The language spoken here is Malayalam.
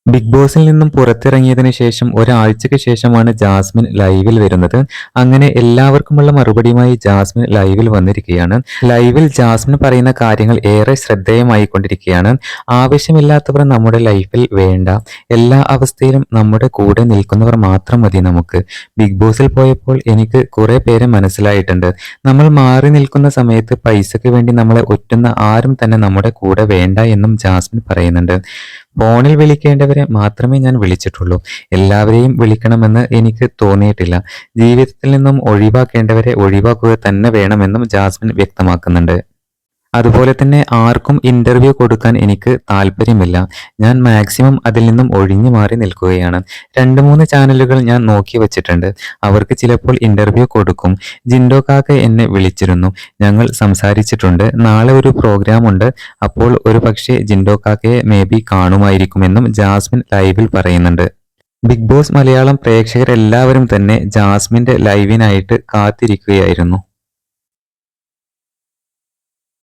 ബിഗ് ബോസിൽ നിന്നും പുറത്തിറങ്ങിയതിന് ശേഷം ഒരാഴ്ചയ്ക്ക് ശേഷമാണ് ജാസ്മിൻ ലൈവിൽ വരുന്നത്. അങ്ങനെ എല്ലാവർക്കുമുള്ള മറുപടിയുമായി ജാസ്മിൻ ലൈവിൽ വന്നിരിക്കുകയാണ്. ലൈവിൽ ജാസ്മിൻ പറയുന്ന കാര്യങ്ങൾ ഏറെ ശ്രദ്ധേയമായിക്കൊണ്ടിരിക്കുകയാണ്. ആവശ്യമില്ലാത്തവർ നമ്മുടെ ലൈഫിൽ വേണ്ട. എല്ലാ അവസ്ഥയിലും നമ്മുടെ കൂടെ നിൽക്കുന്നവർ മാത്രം മതി നമുക്ക്. ബിഗ് ബോസിൽ പോയപ്പോൾ എനിക്ക് കുറെ പേരെ മനസ്സിലായിട്ടുണ്ട്. നമ്മൾ മാറി നിൽക്കുന്ന സമയത്ത് പൈസയ്ക്ക് വേണ്ടി നമ്മളെ ഒറ്റുന്ന ആരും തന്നെ നമ്മുടെ കൂടെ വേണ്ട എന്നും ജാസ്മിൻ പറയുന്നുണ്ട്. ഫോണിൽ വിളിക്കേണ്ടവരെ മാത്രമേ ഞാൻ വിളിച്ചിട്ടുള്ളൂ. എല്ലാവരെയും വിളിക്കണമെന്ന് എനിക്ക് തോന്നിയിട്ടില്ല. ജീവിതത്തിൽ നിന്നും ഒഴിവാക്കേണ്ടവരെ ഒഴിവാക്കുക തന്നെ വേണമെന്നും ജാസ്മിൻ വ്യക്തമാക്കുന്നുണ്ട്. അതുപോലെ തന്നെ ആർക്കും ഇന്റർവ്യൂ കൊടുക്കാൻ എനിക്ക് താല്പര്യമില്ല. ഞാൻ മാക്സിമം അതിൽ നിന്നും ഒഴിഞ്ഞു മാറി നിൽക്കുകയാണ്. 2-3 ചാനലുകൾ ഞാൻ നോക്കി വച്ചിട്ടുണ്ട്. അവർക്ക് ചിലപ്പോൾ ഇന്റർവ്യൂ കൊടുക്കും. ജിൻഡോ കാക്ക എന്നെ വിളിച്ചിരുന്നു. ഞങ്ങൾ സംസാരിച്ചിട്ടുണ്ട്. നാളെ ഒരു പ്രോഗ്രാം ഉണ്ട്. അപ്പോൾ ഒരുപക്ഷെ ജിൻഡോ കാക്കയെ മേ ബി കാണുമായിരിക്കുമെന്നും ജാസ്മിൻ ലൈവിൽ പറയുന്നുണ്ട്. ബിഗ് ബോസ് മലയാളം പ്രേക്ഷകരെല്ലാവരും തന്നെ ജാസ്മിന്റെ ലൈവിനായിട്ട് കാത്തിരിക്കുകയായിരുന്നു.